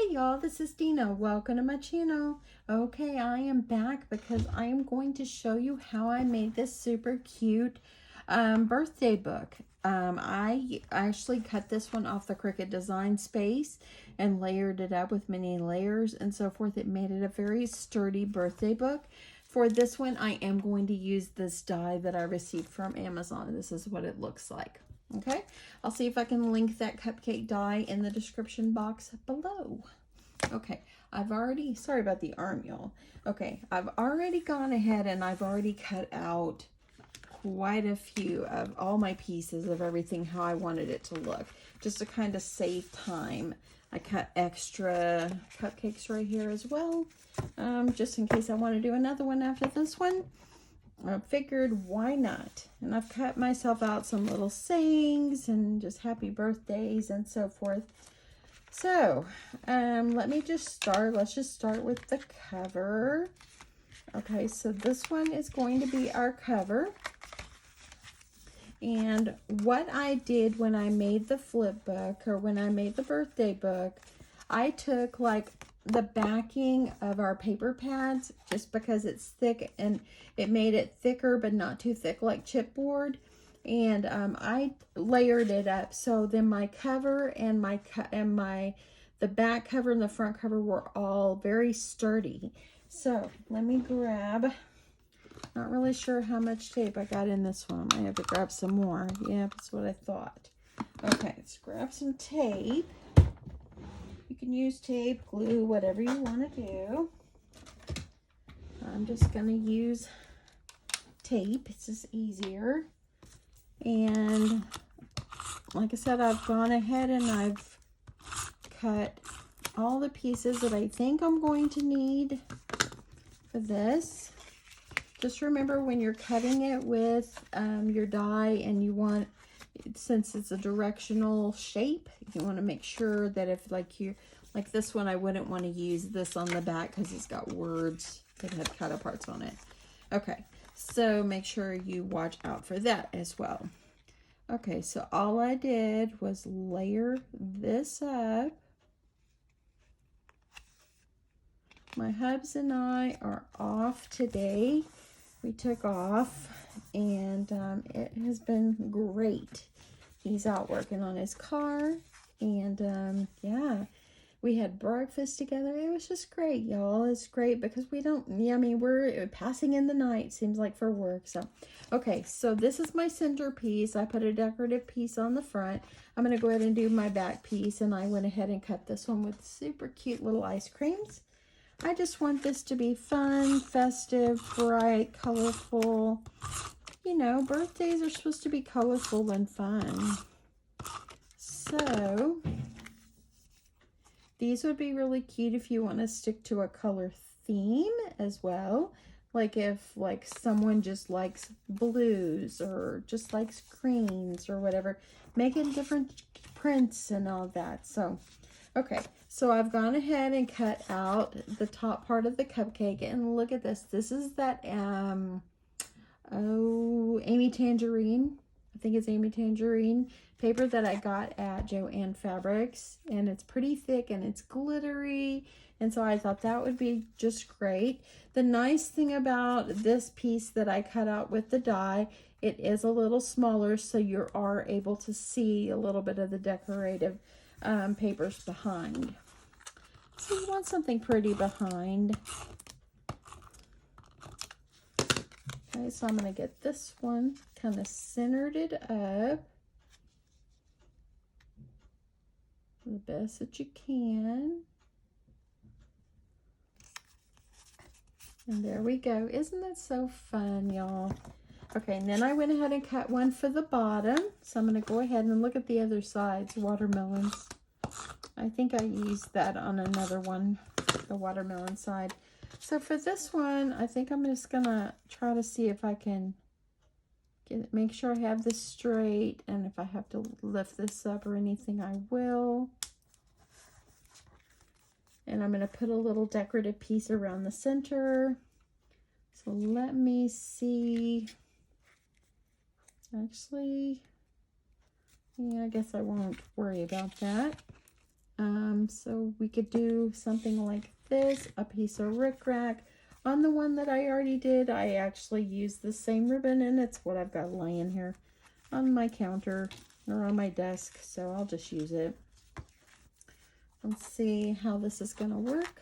Hey y'all, this is Dina. Welcome to my channel. Okay, I am back because I am going to show you how I made this super cute birthday book. I actually cut this one off the Cricut Design Space and layered it up with many layers and so forth. It made it a very sturdy birthday book. For this one, I am going to use this die that I received from Amazon. This is what it looks like. Okay, I'll see if I can link that cupcake die in the description box below. Okay, I've already, sorry about the arm, y'all. Okay, I've already gone ahead and I've already cut out quite a few of all my pieces of everything how I wanted it to look, just to kind of save time. I cut extra cupcakes right here as well, just in case I want to do another one after this one. I figured, why not? And I've cut myself out some little sayings and just happy birthdays and so forth. So, let me just start. Let's just start with the cover. Okay, so this one is going to be our cover. And what I did when I made the flip book, or when I made the birthday book, I took like the backing of our paper pads, just because it's thick, and it made it thicker but not too thick like chipboard, and I layered it up. So then my cover and the back cover and the front cover were all very sturdy. So let me grab, not really sure how much tape I got in this one. I have to grab some more. Yeah, that's what I thought. Okay, let's grab some tape. You can use tape, glue, whatever you want to do. I'm just going to use tape. It's just easier. And like I said, I've gone ahead and I've cut all the pieces that I think I'm going to need for this. Just remember, when you're cutting it with your die and you want, since it's a directional shape, you want to make sure that if like this one, I wouldn't want to use this on the back because it's got words that have cut aparts on it. Okay, so make sure you watch out for that as well. Okay, so all I did was layer this up. My hubs and I are off today. We took off, and it has been great. He's out working on his car, and yeah, we had breakfast together. It was just great, y'all. It's great because we don't, I mean, we're passing in the night, seems like, for work. So, okay, so this is my centerpiece. I put a decorative piece on the front. I'm going to go ahead and do my back piece, and I went ahead and cut this one with super cute little ice creams. I just want this to be fun, festive, bright, colorful. You know, birthdays are supposed to be colorful and fun. So, these would be really cute if you want to stick to a color theme as well. Like if like someone just likes blues or just likes greens or whatever. Make it different prints and all that. So, okay. So I've gone ahead and cut out the top part of the cupcake, and look at this. This is that, Amy Tangerine. I think it's Amy Tangerine paper that I got at Joann Fabrics, and it's pretty thick and it's glittery, and so I thought that would be just great. The nice thing about this piece that I cut out with the die, it is a little smaller, so you are able to see a little bit of the decorative papers behind. So you want something pretty behind. Okay, so I'm going to get this one kind of centered it up the best that you can. And there we go. Isn't that so fun, y'all? Okay, and then I went ahead and cut one for the bottom. So I'm going to go ahead and look at the other sides, watermelons. I think I used that on another one, the watermelon side. So for this one, I think I'm just going to try to see if I can make sure I have this straight, and if I have to lift this up or anything, I will. And I'm going to put a little decorative piece around the center. So let me see. Actually, yeah, I guess I won't worry about that. So we could do something like this, a piece of rickrack. On the one that I already did, I actually used the same ribbon, and it's what I've got laying here on my counter or on my desk, so I'll just use it. Let's see how this is going to work.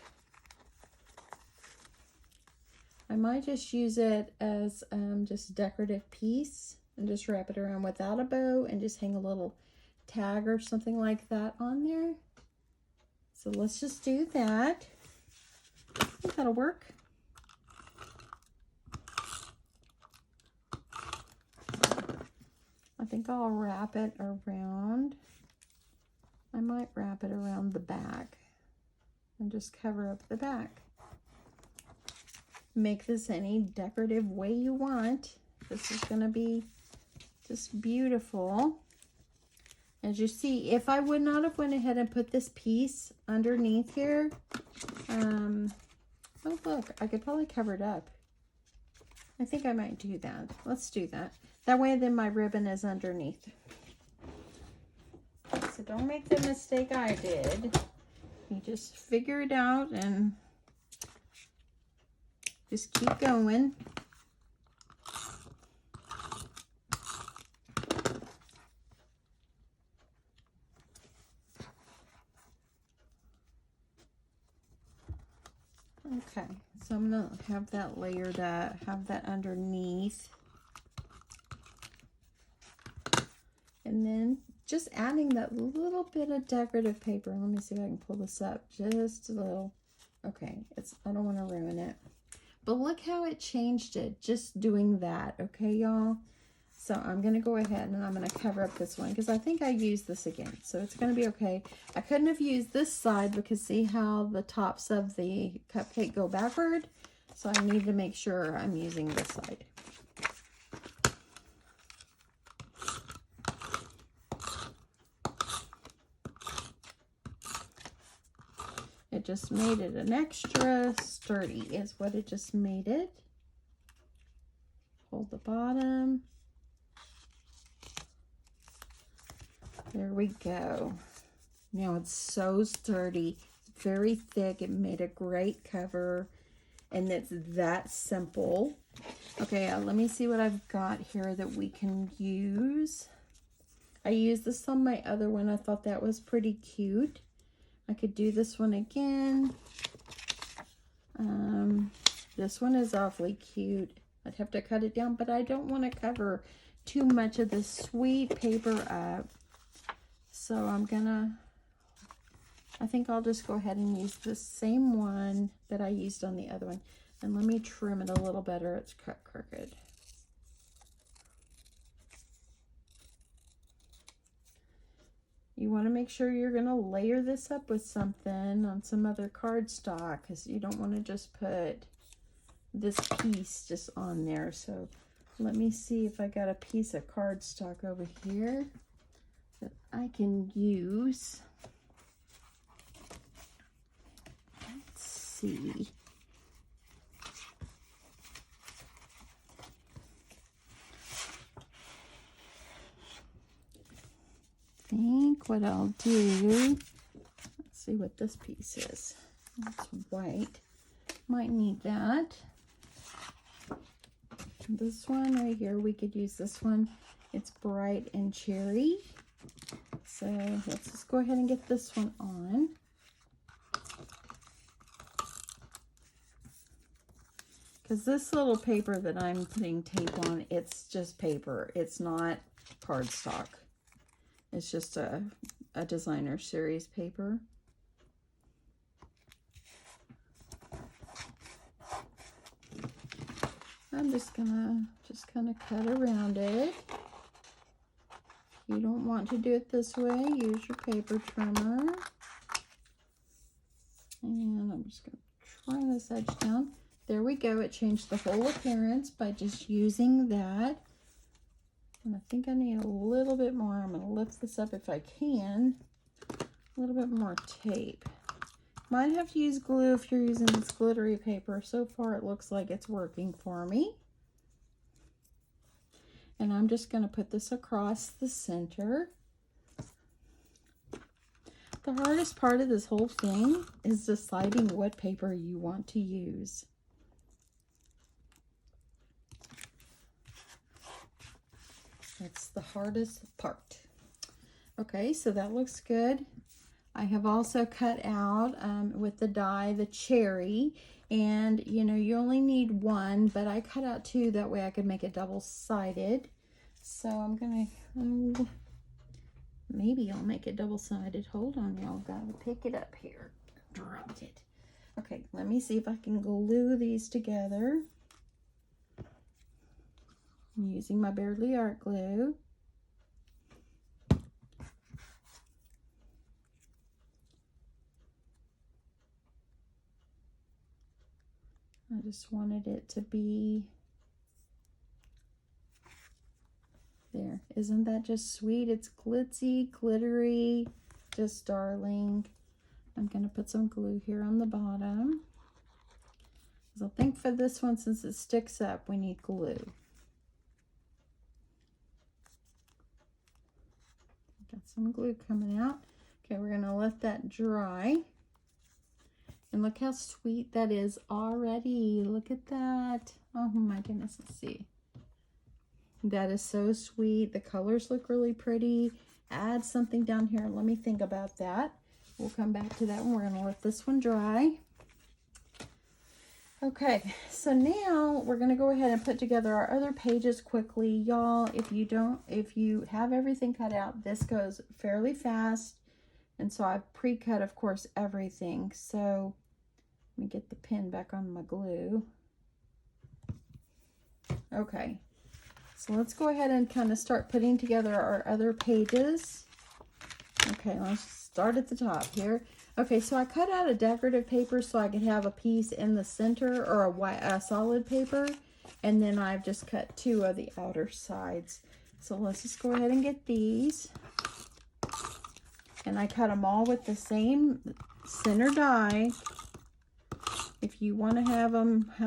I might just use it as just a decorative piece and just wrap it around without a bow and just hang a little tag or something like that on there. So let's just do that. I think that'll work. I think I'll wrap it around. I might wrap it around the back and just cover up the back. Make this any decorative way you want. This is going to be just beautiful. As you see, if I would not have went ahead and put this piece underneath here, oh look, I could probably cover it up. I think I might do that. Let's do that. That way then my ribbon is underneath. So don't make the mistake I did. You just figure it out and just keep going. Okay, so I'm gonna have that layered up, have that underneath. And then just adding that little bit of decorative paper. Let me see if I can pull this up just a little. Okay, I don't want to ruin it. But look how it changed it just doing that, okay, y'all? So I'm going to go ahead and I'm going to cover up this one because I think I used this again. So it's going to be okay. I couldn't have used this side because see how the tops of the cupcake go backward? So I need to make sure I'm using this side. It just made it an extra sturdy is what it just made it. Hold the bottom. There we go. Now it's so sturdy, very thick. It made a great cover, and it's that simple. Okay, let me see what I've got here that we can use. I used this on my other one. I thought that was pretty cute. I could do this one again. This one is awfully cute. I'd have to cut it down, but I don't want to cover too much of this sweet paper up. So I think I'll just go ahead and use the same one that I used on the other one. And let me trim it a little better. It's cut crooked. You want to make sure you're going to layer this up with something on some other cardstock because you don't want to just put this piece just on there. So let me see if I got a piece of cardstock over here that I can use. Let's see. I think what I'll do, let's see what this piece is. It's white. Might need that. This one right here, we could use this one. It's bright and cherry. So let's just go ahead and get this one on. Because this little paper that I'm putting tape on, it's just paper. It's not cardstock. It's just a designer series paper. I'm just gonna kind of cut around it. If you don't want to do it this way, use your paper trimmer. And I'm just gonna trim this edge down. There we go. It changed the whole appearance by just using that. And I think I need a little bit more. I'm going to lift this up if I can. A little bit more tape. Might have to use glue if you're using this glittery paper. So far it looks like it's working for me. And I'm just going to put this across the center. The hardest part of this whole thing is deciding what paper you want to use. That's the hardest part. Okay, so that looks good. I have also cut out with the die the cherry, and you know, you only need one, but I cut out two, that way I could make it double-sided. So I'm gonna, maybe I'll make it double-sided. Hold on, y'all, gotta pick it up here. Dropped it. Okay, let me see if I can glue these together. I'm using my Beardly Art Glue. I just wanted it to be there. Isn't that just sweet? It's glitzy, glittery, just darling. I'm gonna put some glue here on the bottom. So I think for this one, since it sticks up, we need glue. Got some glue coming out. Okay, we're gonna let that dry. And look how sweet that is already. Look at that. Oh my goodness, let's see. That is so sweet. The colors look really pretty. Add something down here. Let me think about that. We'll come back to that one. We're gonna let this one dry. Okay, so now we're gonna go ahead and put together our other pages quickly. Y'all, if you have everything cut out, this goes fairly fast. And so I've pre-cut, of course, everything. So let me get the pin back on my glue. Okay, so let's go ahead and kind of start putting together our other pages. Okay, let's start at the top here. Okay, so I cut out a decorative paper so I could have a piece in the center, or a solid paper. And then I've just cut two of the outer sides. So let's just go ahead and get these. And I cut them all with the same center die. If you want to have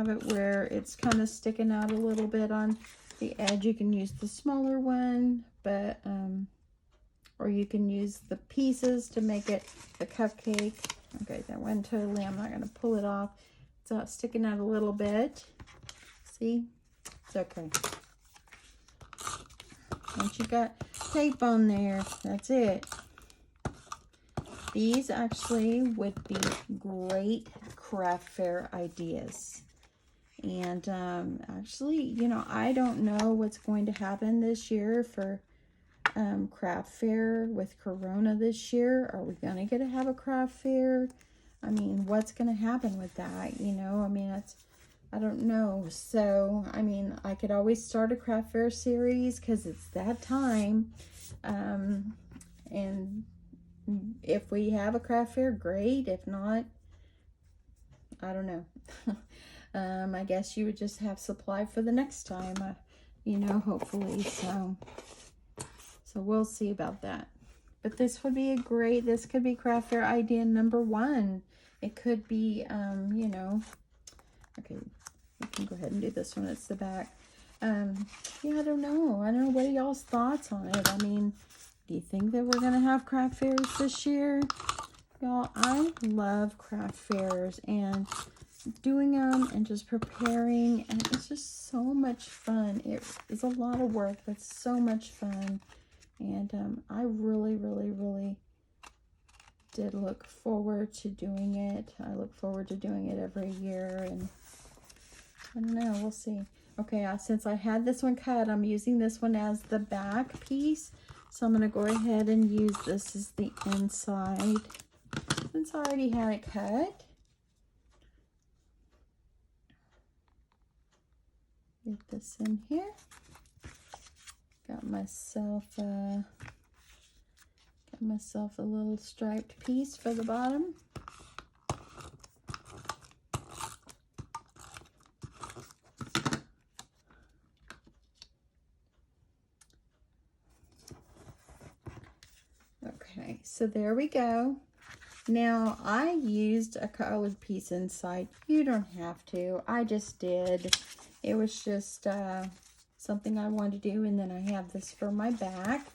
it where it's kind of sticking out a little bit on the edge, you can use the smaller one, but or you can use the pieces to make it a cupcake. Okay, that went totally, I'm not going to pull it off. It's sticking out a little bit. See? It's okay. Once you got tape on there, that's it. These actually would be great craft fair ideas. And actually, you know, I don't know what's going to happen this year for craft fair with Corona this year. Are we going to have a craft fair? I mean, what's going to happen with that? You know, I mean, I don't know. So, I mean, I could always start a craft fair series because it's that time. And if we have a craft fair, great. If not, I don't know. I guess you would just have supply for the next time, you know, hopefully. So we'll see about that. But this would be this could be craft fair idea number 1. It could be, you know, okay, we can go ahead and do this one. It's the back. Yeah, I don't know. What are y'all's thoughts on it? I mean, do you think that we're going to have craft fairs this year? Y'all, I love craft fairs and doing them and just preparing, and it's just so much fun. It is a lot of work, but so much fun. And I really, really, really did look forward to doing it. I look forward to doing it every year, and I don't know, we'll see. Okay, since I had this one cut, I'm using this one as the back piece. So I'm going to go ahead and use this as the inside, since I already had it cut. Get this in here. Got myself a little striped piece for the bottom. Okay, so there we go. Now, I used a colored piece inside. You don't have to. I just did. It was just something I wanted to do, and then I have this for my back.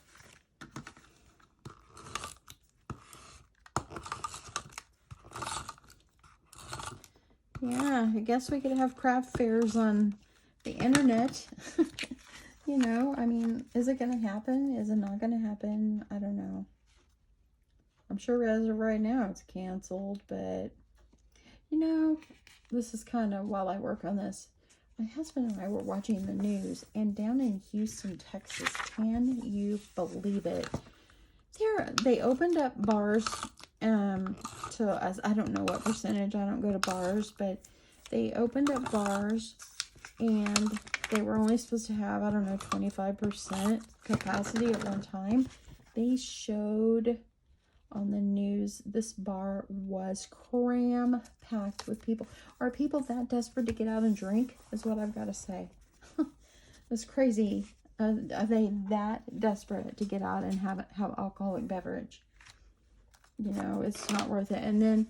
Yeah, I guess we could have craft fairs on the internet. You know, I mean, is it going to happen? Is it not going to happen? I don't know. I'm sure as of right now it's canceled, but, you know, this is kind of while I work on this. My husband and I were watching the news, and down in Houston, Texas, can you believe it? They opened up bars to us. I don't know what percentage. I don't go to bars, but they opened up bars, and they were only supposed to have, I don't know, 25% capacity at one time. They showed on the news this bar was cram-packed with people. Are people that desperate to get out and drink, is what I've got to say. It's crazy. Are they that desperate to get out and have alcoholic beverage? You know, it's not worth it. And then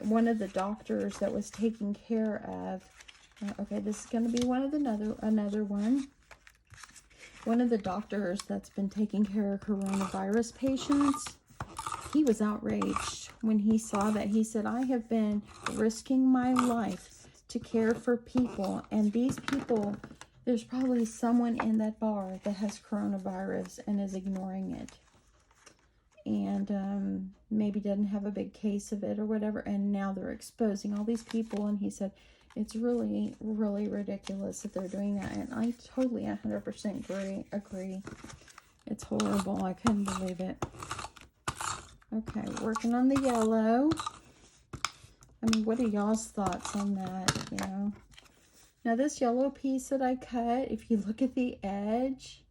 one of the doctors that was taking care of, okay, this is going to be another one. One of the doctors that's been taking care of coronavirus patients, he was outraged when he saw that. He said, I have been risking my life to care for people, and these people, there's probably someone in that bar that has coronavirus and is ignoring it. And maybe doesn't have a big case of it or whatever. And now they're exposing all these people. And he said, it's really, really ridiculous that they're doing that. And I totally 100% agree. It's horrible. I couldn't believe it. Okay, working on the yellow. I mean, what are y'all's thoughts on that, you know? Now, this yellow piece that I cut, if you look at the edge,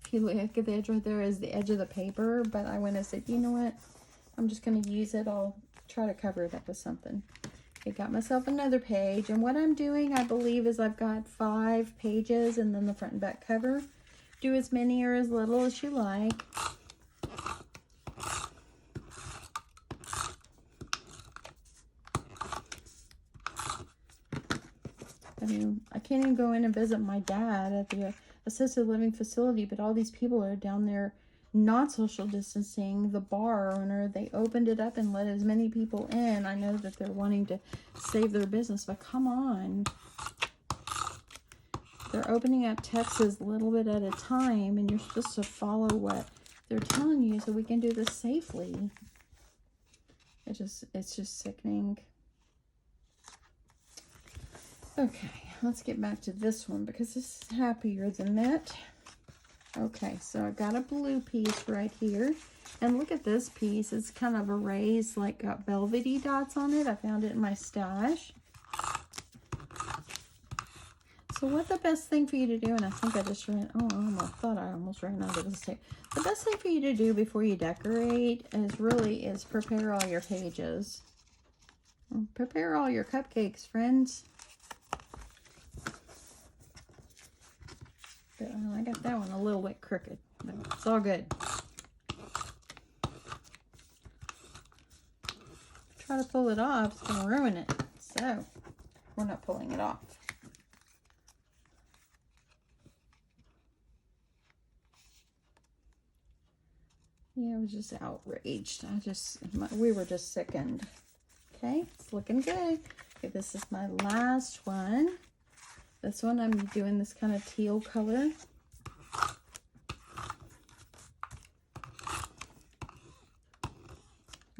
if you look at the edge right there is the edge of the paper, but I went and said, you know what? I'm just going to use it. I'll try to cover it up with something. I got myself another page, and what I'm doing, I believe, is I've got 5 pages and then the front and back cover. Do as many or as little as you like. I mean, I can't even go in and visit my dad at the assisted living facility, but all these people are down there not social distancing. The bar owner, they opened it up and let as many people in. I know that they're wanting to save their business, but come on. They're opening up Texas a little bit at a time, and you're supposed to follow what they're telling you so we can do this safely. It's just sickening. Okay, let's get back to this one because this is happier than that. Okay, so I've got a blue piece right here. And look at this piece. It's kind of a raised, like got velvety dots on it. I found it in my stash. So what the best thing for you to do, and I think I just ran, I almost ran out of this tape. The best thing for you to do before you decorate is prepare all your pages. Prepare all your cupcakes, friends. I got that one a little bit crooked, but it's all good. Try to pull it off, it's going to ruin it. So, we're not pulling it off. Yeah, I was just outraged. We were just sickened. Okay, it's looking good. Okay, this is my last one. This one, I'm doing this kind of teal color.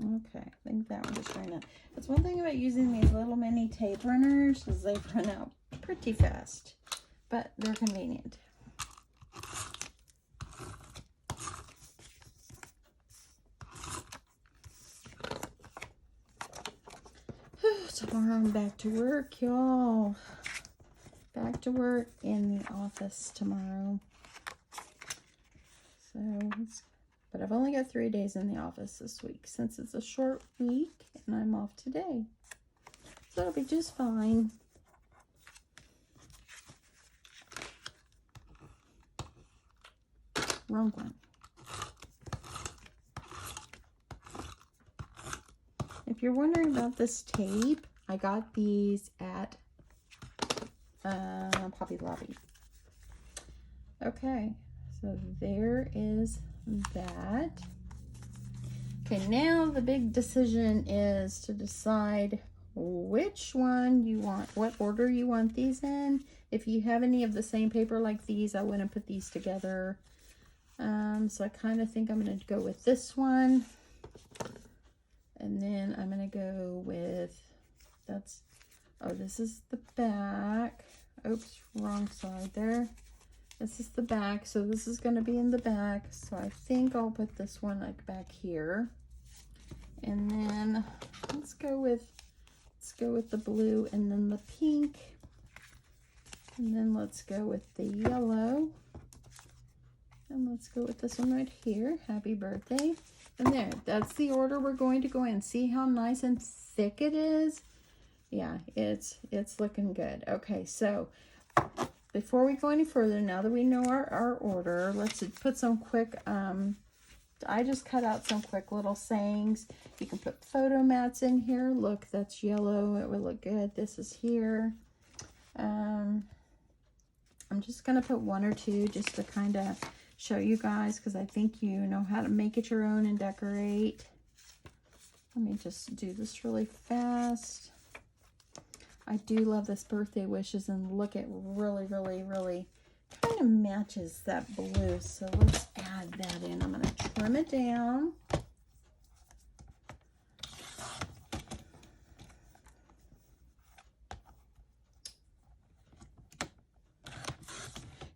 Okay, I think that one just ran out. That's one thing about using these little mini tape runners is they run out pretty fast, but they're convenient. Tomorrow I'm back to work, y'all. Back to work in the office tomorrow. But I've only got 3 days in the office this week since it's a short week and I'm off today. So it'll be just fine. Wrong one. If you're wondering about this tape, I got these at Hobby Lobby. Okay, so there is that. Okay, now the big decision is to decide which one you want, what order you want these in. If you have any of the same paper like these, I wouldn't put these together. So I kind of think I'm going to go with this one. And then I'm going to go with, this is the back. Oops, wrong side there. This is the back, so this is going to be in the back. So I think I'll put this one like back here. And then let's go with the blue and then the pink. And then let's go with the yellow. And let's go with this one right here. Happy birthday. And there, that's the order we're going to go in. See how nice and thick it is? Yeah, it's looking good. Okay, so before we go any further, now that we know our order, let's put some quick, I just cut out some quick little sayings. You can put photo mats in here. Look, that's yellow. It would look good. This is here. I'm just going to put one or two just to kind of show you guys, because I think you know how to make it your own and decorate. Let me just do this really fast. I do love this birthday wishes, and look, it really, really, really kind of matches that blue. So let's add that in. I'm going to trim it down.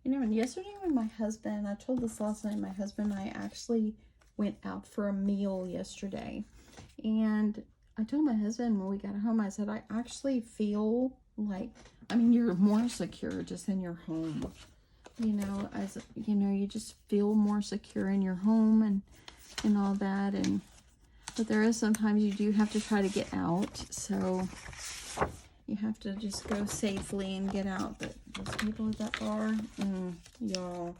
You know, and yesterday when my husband, I told this last night, my husband and I actually went out for a meal yesterday. And I told my husband when we got home, I said, I actually feel like, I mean, you're more secure just in your home. You know, as you know, you just feel more secure in your home and all that. But there is sometimes you do have to try to get out. So you have to just go safely and get out. But those people at that bar, y'all.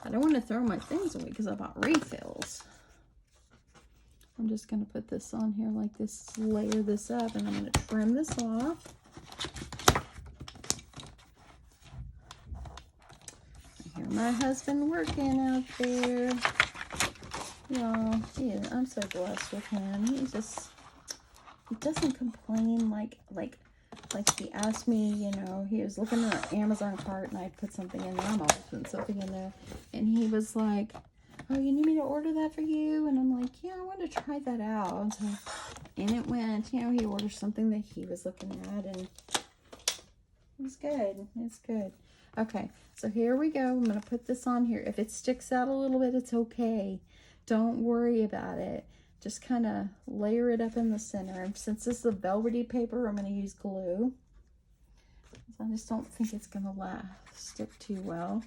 I don't want to throw my things away because I bought refills. I'm just going to put this on here like this, layer this up, and I'm going to trim this off. I hear my husband working out there. Y'all, I'm so blessed with him. He doesn't complain like he asked me, you know, he was looking at our Amazon cart and I put something in there. I'm always putting something in there. And he was like, oh, you need me to order that for you? And I'm like, yeah, I want to try that out. So, and it went, you know, he ordered something that he was looking at, and it was good. It's good. Okay, so here we go. I'm going to put this on here. If it sticks out a little bit, it's okay. Don't worry about it. Just kind of layer it up in the center. And since this is a velvety paper, I'm going to use glue. I just don't think it's going to stick too well.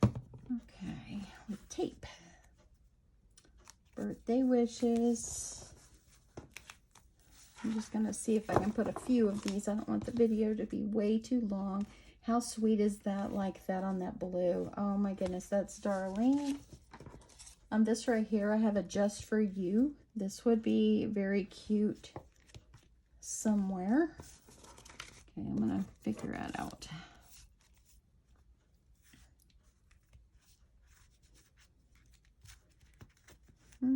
Okay, with tape. Birthday wishes. I'm just going to see if I can put a few of these. I don't want the video to be way too long. How sweet is that, like that on that blue? Oh my goodness, that's darling. This right here, I have a just for you. This would be very cute somewhere. Okay, I'm gonna figure that out. Let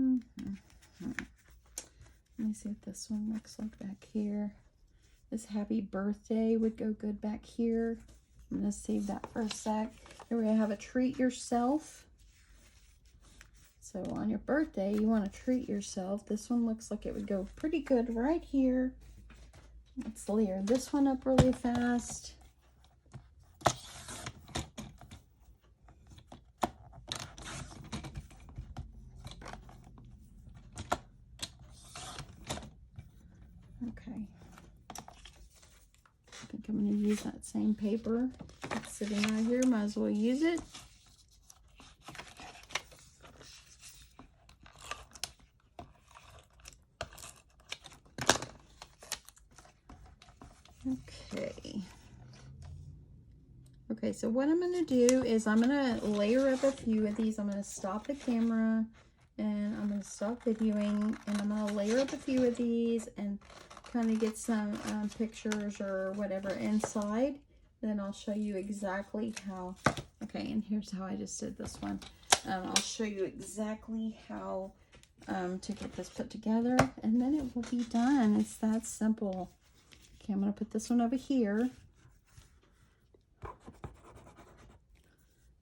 me see what this one looks like back here. This happy birthday would go good back here. I'm going to save that for a sec. Here we have a treat yourself. So on your birthday, you want to treat yourself. This one looks like it would go pretty good right here. Let's layer this one up really fast. Okay. I think I'm going to use that same paper. It's sitting right here. Might as well use it. Okay. Okay, so what I'm going to do is I'm going to layer up a few of these. I'm going to stop the camera and I'm going to stop videoing, and I'm going to layer up a few of these and kind of get some pictures or whatever inside then I'll show you exactly how, okay, and here's how I just did this one. I'll show you exactly how to get this put together, and then it will be done. It's that simple. Okay, I'm going to put this one over here.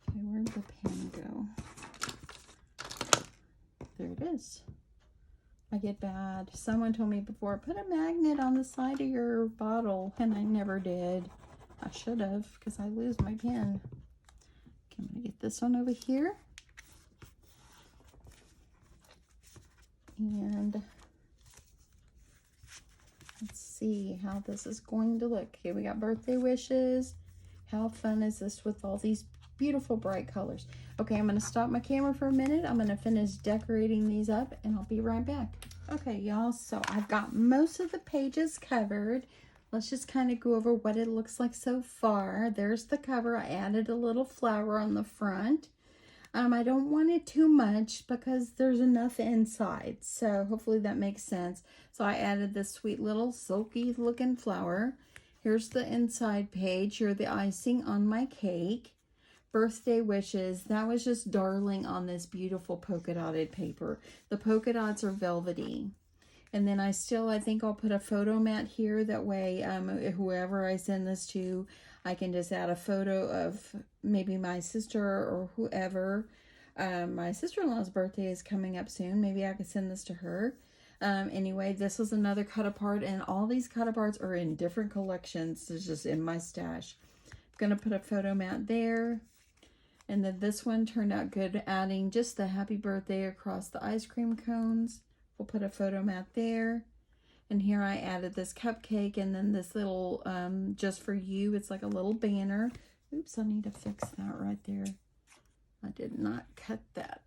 Okay, where'd the pen go? There it is. I get bad. Someone told me before, put a magnet on the side of your bottle, and I never did. I should have, because I lose my pen. Okay, I'm going to get this one over here. And let's see how this is going to look. Okay, we got birthday wishes. How fun is this with all these beautiful bright colors? Okay, I'm going to stop my camera for a minute. I'm going to finish decorating these up, and I'll be right back. Okay, y'all, so I've got most of the pages covered. Let's just kind of go over what it looks like so far. There's the cover. I added a little flower on the front. I don't want it too much because there's enough inside. So hopefully that makes sense. So I added this sweet little silky looking flower. Here's the inside page. You're the icing on my cake. Birthday wishes. That was just darling on this beautiful polka dotted paper. The polka dots are velvety. And then I think I'll put a photo mat here. That way, whoever I send this to, I can just add a photo of maybe my sister or whoever. My sister-in-law's birthday is coming up soon. Maybe I could send this to her. Anyway, this was another cut apart, and all these cut aparts are in different collections. It's just in my stash. I'm going to put a photo mat there. And then this one turned out good, adding just the happy birthday across the ice cream cones. We'll put a photo mat there. And here I added this cupcake and then this little, just for you, it's like a little banner. Oops, I need to fix that right there. I did not cut that.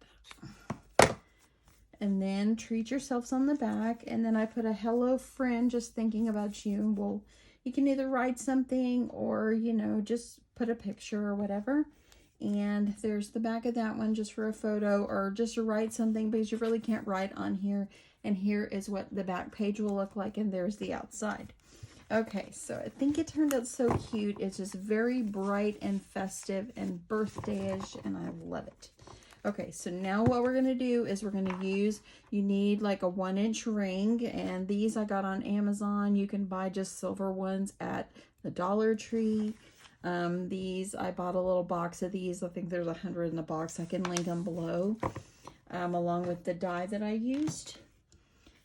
And then treat yourselves on the back. And then I put a hello friend, just thinking about you. Well, you can either write something or, you know, just put a picture or whatever. And there's the back of that one just for a photo or just to write something because you really can't write on here. And here is what the back page will look like, and there's the outside. Okay, so I think it turned out so cute. It's just very bright and festive and birthday-ish, and I love it. Okay, so now what we're going to do is we're going to use, you need like a 1-inch ring, and these I got on Amazon. You can buy just silver ones at the Dollar Tree. These, I bought a little box of these. I think there's 100 in the box. I can link them below, along with the die that I used.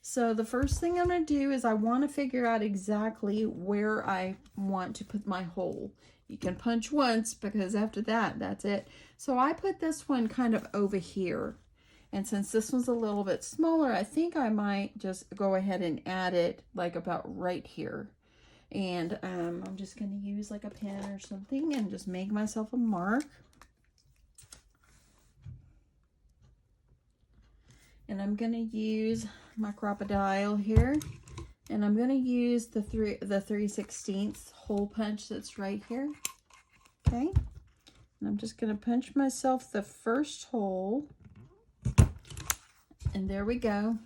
So the first thing I'm going to do is I want to figure out exactly where I want to put my hole. You can punch once because after that, that's it. So I put this one kind of over here. And since this one's a little bit smaller, I think I might just go ahead and add it like about right here. And I'm just going to use like a pen or something and just make myself a mark. And I'm going to use my crocodile here, and I'm going to use the 3/16 hole punch that's right here. Okay, and I'm just going to punch myself the first hole, and there we go.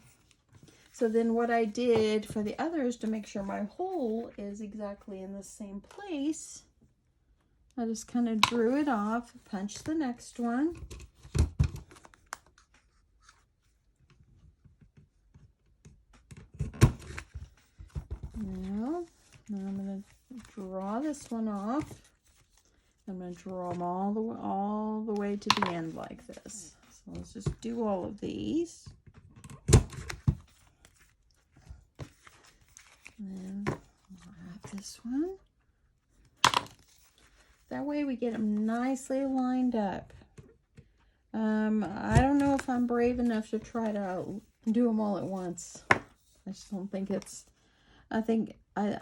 So then what I did for the others to make sure my hole is exactly in the same place, I just kind of drew it off, punched the next one. Now I'm going to draw this one off. I'm going to draw them all the way to the end like this. So let's just do all of these. And then I'll have this one. That way we get them nicely lined up. I don't know if I'm brave enough to try to do them all at once. I just don't think it's, I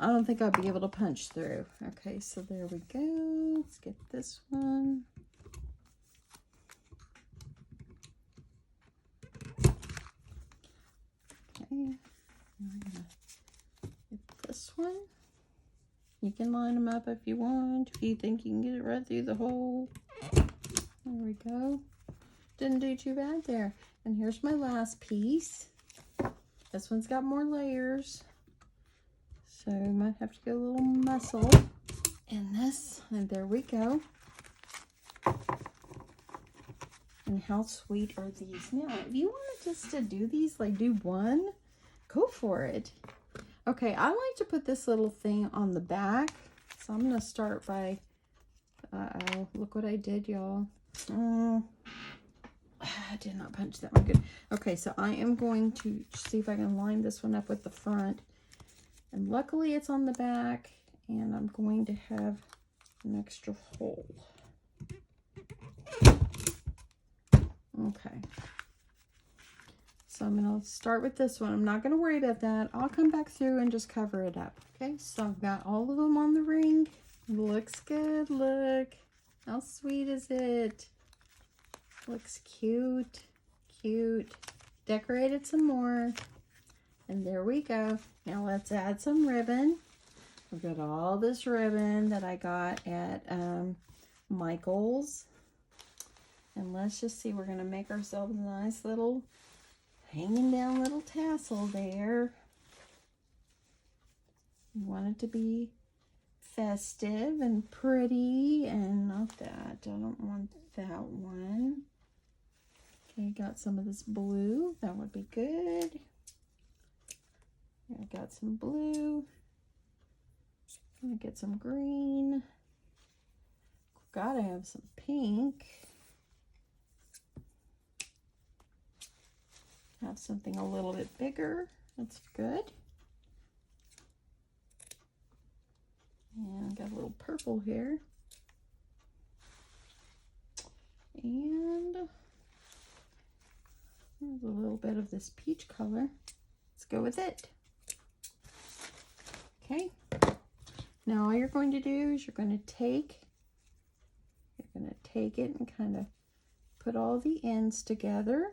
don't think I'll be able to punch through. Okay, so there we go. Let's get this one. Okay, I'm gonna get this one. You can line them up if you want. If you think you can get it right through the hole. There we go. Didn't do too bad there. And here's my last piece. This one's got more layers. So you might have to get a little muscle. in this, and there we go. And how sweet are these? Now, if you wanted just to do these, like do one, go for it. Okay, I like to put this little thing on the back. So I'm going to start by, uh-oh, look what I did, y'all. I did not punch that one good. Okay, so I am going to see if I can line this one up with the front. And luckily it's on the back, and I'm going to have an extra hole. Okay. So I'm going to start with this one. I'm not going to worry about that. I'll come back through and just cover it up. Okay, so I've got all of them on the ring. Looks good, look. How sweet is it? Looks cute, cute. Decorated some more. And there we go. Now let's add some ribbon. I've got all this ribbon that I got at Michael's. And let's just see, we're going to make ourselves a nice little hanging down little tassel there. You want it to be festive and pretty, and not that. I don't want that one. Okay, got some of this blue. That would be good. I've got some blue. I'm gonna get some green. Gotta have some pink. Have something a little bit bigger. That's good. And got a little purple here. And there's a little bit of this peach color. Let's go with it. Okay. Now all you're going to do is you're going to take it and kind of put all the ends together.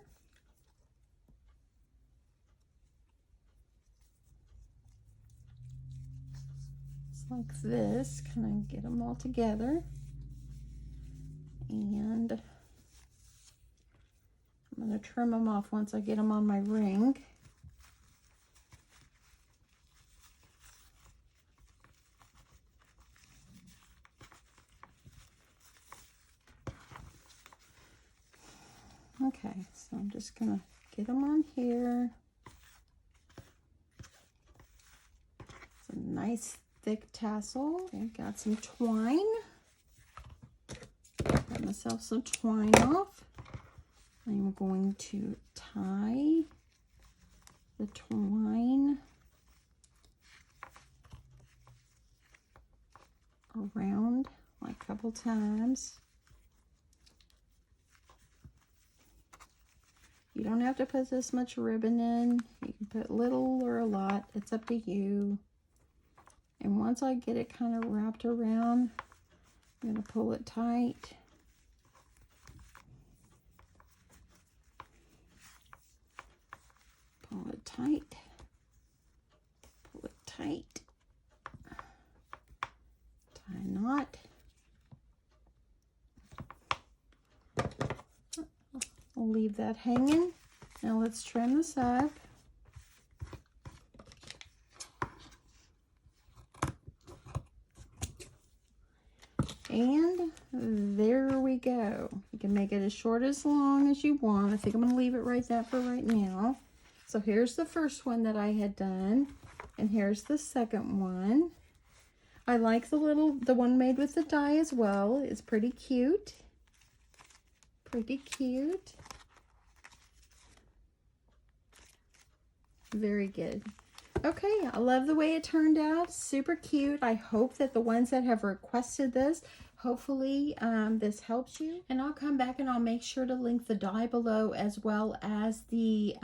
Like this, kind of get them all together, and I'm going to trim them off once I get them on my ring. Okay, so I'm just going to get them on here. Some nice thick tassel. I've got some twine. Got myself some twine off. I'm going to tie the twine around like a couple times. You don't have to put this much ribbon in. You can put little or a lot. It's up to you. And once I get it kind of wrapped around, I'm going to pull it tight. Pull it tight. Pull it tight. Tie a knot. I'll leave that hanging. Now let's trim this up. And there we go. You can make it as short as long as you want. I think I'm going to leave it right there for right now. So here's the first one that I had done. And here's the second one. I like the one made with the die as well. It's pretty cute. Pretty cute. Very good. Okay, I love the way it turned out. Super cute. I hope that the ones that have requested this, hopefully this helps you. And I'll come back and I'll make sure to link the die below, as well as the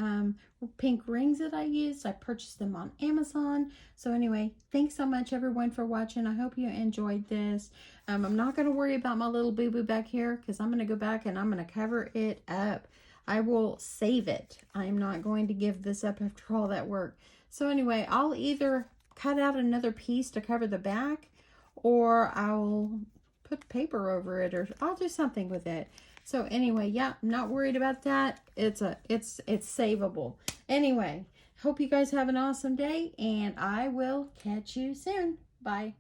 pink rings that I used. I purchased them on Amazon. So anyway, thanks so much everyone for watching. I hope you enjoyed this. I'm not going to worry about my little boo-boo back here, because I'm going to go back and I'm going to cover it up. I will save it. I'm not going to give this up after all that work. So anyway, I'll either cut out another piece to cover the back, or I'll put paper over it, or I'll do something with it. So anyway, yeah, I'm not worried about that. It's savable. Anyway, hope you guys have an awesome day, and I will catch you soon. Bye.